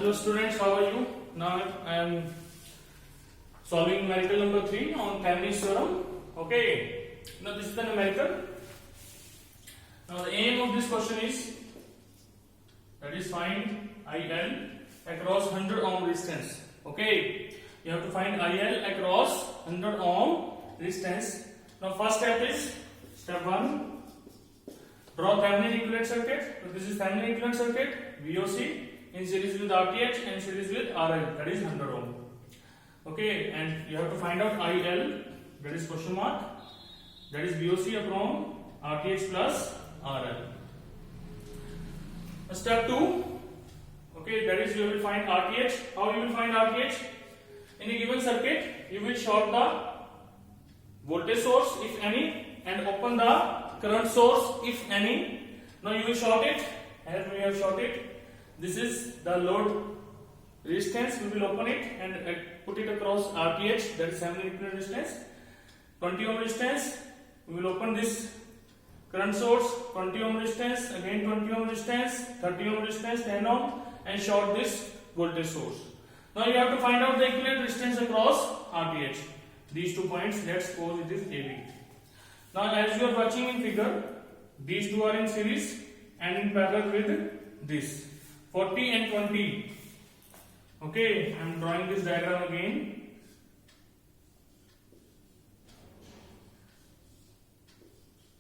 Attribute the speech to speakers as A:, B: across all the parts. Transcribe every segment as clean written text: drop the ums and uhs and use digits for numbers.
A: Hello students, how are you? Now I am solving numerical number 3 on Thevenin's theorem. Okay. Now this is the numerical. Now the aim of this question is find IL across 100 ohm resistance. Okay. You have to find IL across 100 ohm resistance. Now first step is step 1. Draw Thevenin equivalent circuit. So this is Thevenin equivalent circuit, VOC, in series with RTH and series with RL, that is 100 ohm. Okay, and you have to find out IL, that is question mark, that is VOC upon RTH plus RL. Step 2, okay, that is you will find RTH. How you will find RTH? In a given circuit, you will short the voltage source if any and open the current source if any. Now you will short it, as we have shorted. This is the load resistance. We will open it and put it across RTH, that is Thevenin equivalent resistance. 20 ohm resistance. We will open this current source, 20 ohm resistance, again 20 ohm resistance, 30 ohm resistance, 10 ohm, and short this voltage source. Now you have to find out the equivalent resistance across RTH. These 2 points, let's suppose it is AB. Now as you are watching in figure, these two are in series and in parallel with this 40 and 20. Okay, I am drawing this diagram again.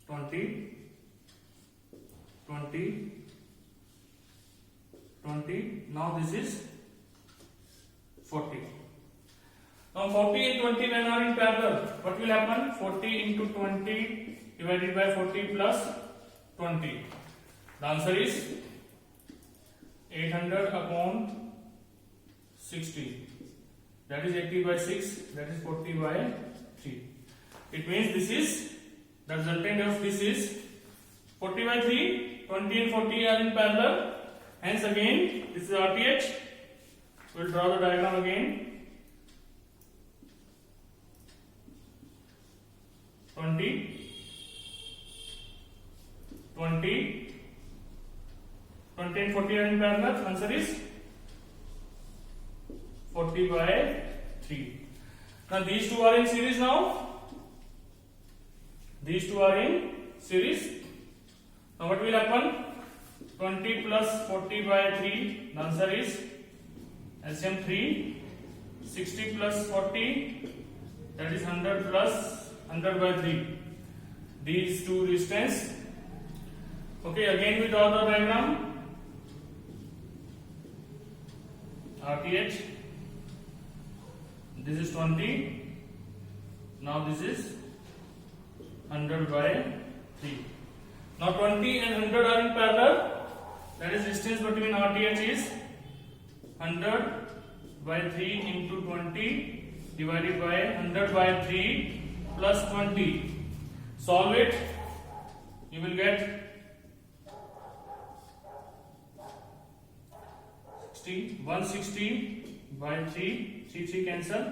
A: Twenty. Now this is 40. Now 40 and 20 when are in parallel, what will happen? 40 into 20 divided by 40 plus 20. The answer is 800 upon 60. That is 80 by 6. That is 40 by 3. It means this is the resultant of this is 40 by 3. 20 and 40 are in parallel. Hence again this is RTH. We will draw the diagram again. 20 and 40 are in parallel. Answer is 40 by 3. Now these two are in series now. These two are in series. Now what will happen? 20 plus 40 by 3. The answer is LCM 3. 60 plus 40. That is 100 plus 100 by 3. These two resistance. Okay, again we draw the diagram. RTH. This is 20. Now this is 100 by 3. Now 20 and 100 are in parallel. That is distance between RTH is 100 by 3 into 20 divided by 100 by 3 plus 20. Solve it. You will get 160 by 3, 3 cancel,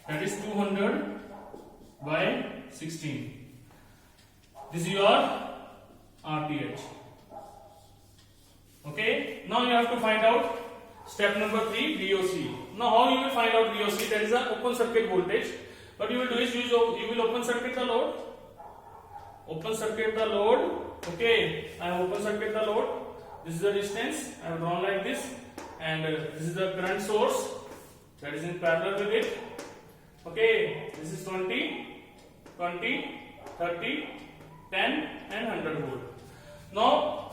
A: that is 200 by 16. This is your RTH. Okay, now you have to find out step number 3, VOC. Now how you will find out VOC? That is the open circuit voltage. What you will do is you will open circuit the load. Open circuit the load. Okay, I have open circuit the load. This is the resistance. I have drawn like this. And this is the current source that is in parallel with it. Okay, this is 20, 30, 10 and 100 volt. Now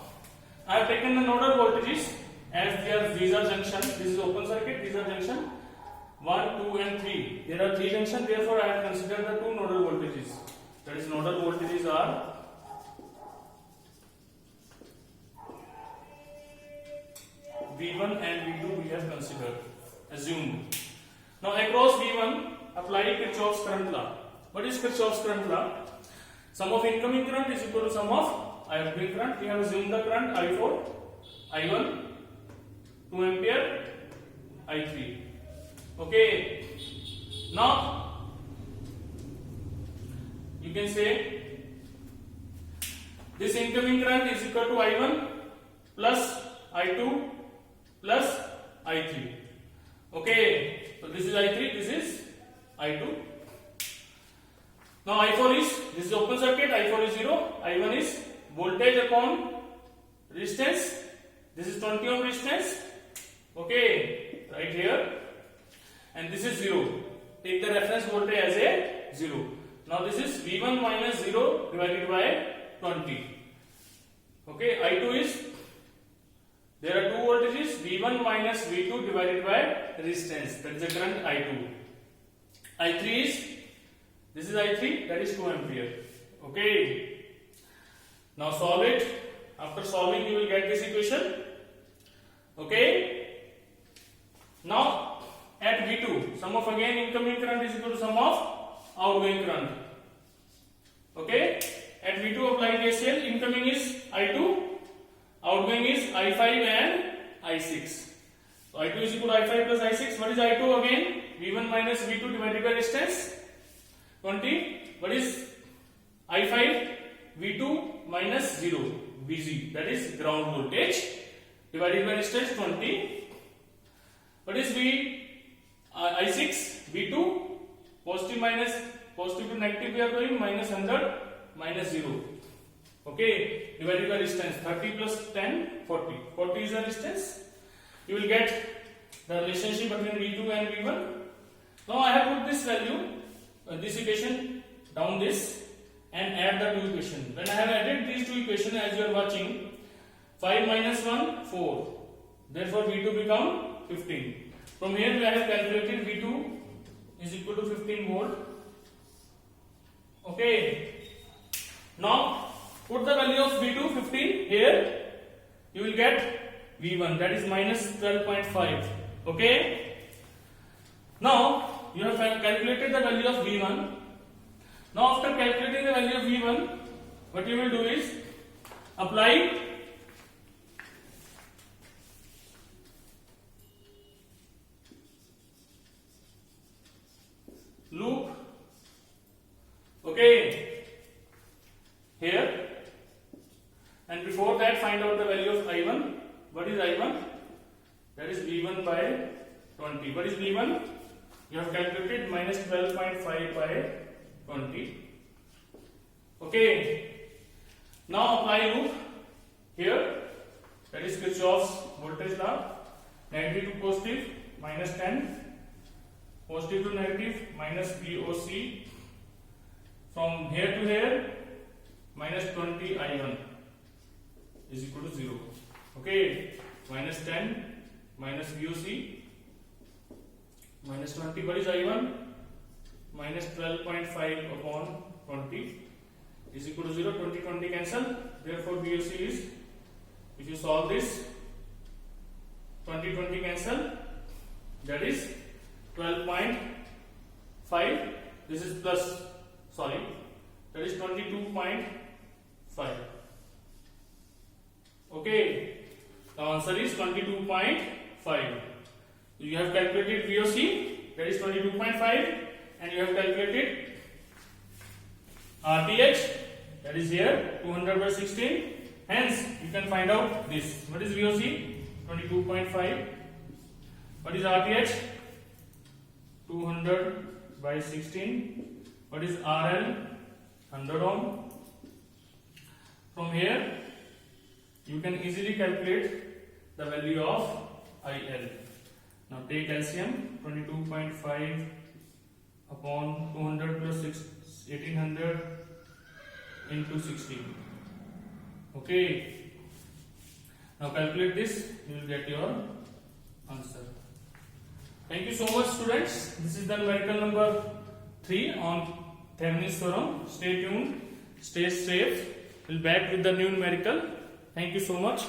A: I have taken the nodal voltages as these are junction. This is open circuit, these are junction 1, 2 and 3. There are 3 junctions, therefore I have considered the 2 nodal voltages. That is nodal voltages are V1 and V2 we have considered, assumed. Now across V1, apply Kirchhoff's current law. What is Kirchhoff's current law? Sum of incoming current is equal to sum of outgoing current. We have assumed the current I4, I1, 2 ampere, I3. Okay. Now you can say this incoming current is equal to I1 plus I2 plus I3. Okay, so this is I3, this is I2. Now I4 is, this is open circuit, I4 is 0, I1 is voltage upon resistance, this is 20 ohm resistance, okay, right here, and this is 0. Take the reference voltage as a 0. Now this is V1 minus 0 divided by 20. Okay, I2 is, there are two voltages, V1 minus V2 divided by resistance, that is the current I2. I3 is, this is I3, that is 2 ampere. Okay, now solve it. After solving you will get this equation. Okay, now at V2, sum of again incoming current is equal to sum of outgoing current. Okay, at V2 apply KCL, incoming is I2, outgoing is I5 and I6. So I2 is equal to I5 plus I6. What is I2 again? V1 minus V2 divided by resistance 20. What is I5? V2 minus 0 VG, that is ground voltage, divided by resistance 20. What is I6? V2 positive minus positive to negative we are going, minus 100 minus 0. Okay, divided by resistance 30 plus 10 40. 40 is the resistance. You will get the relationship between V2 and V1. Now I have put this value, this equation down this, and add the two equations. When I have added these two equations, as you are watching, 5 minus 1 4. Therefore V2 become 15. From here I have calculated V2 is equal to 15 volt. Okay. Now put the value of V2 15 here. You will get V1, that is minus 12.5. Okay. Now you have calculated the value of V1. Now after calculating the value of V1, what you will do is apply loop, okay, here, and before that find out the value of I1. What is I1? That is V1 by 20. What is V1? You have calculated minus 12.5 by 20. Okay, now apply loop here, that is Kirchhoff's voltage law. Negative to positive minus 10, positive to negative minus VOC, from here to here minus 20 I1 is equal to 0. Okay, minus 10 minus VOC minus 20. What is I1? Minus 12.5 upon 20 is equal to 0. 20 20 cancel. Therefore VOC is, if you solve this, 20 20 cancel, that is 12.5. This is plus, sorry, that is 22.5. Okay, the answer is 22.5. You have calculated VOC, that is 22.5, and you have calculated RTH, that is here 200 by 16. Hence you can find out this. What is VOC? 22.5. What is RTH? 200 by 16. What is RL? 100 ohm. From here you can easily calculate the value of IL. Now take LCM. 22.5 upon 200 plus 1800 into 16. Okay, now calculate this, you will get your answer. Thank you so much, students. This is the numerical number 3 on Thevenin's theorem. Stay tuned, stay safe. We'll back with the new numerical. Thank you so much.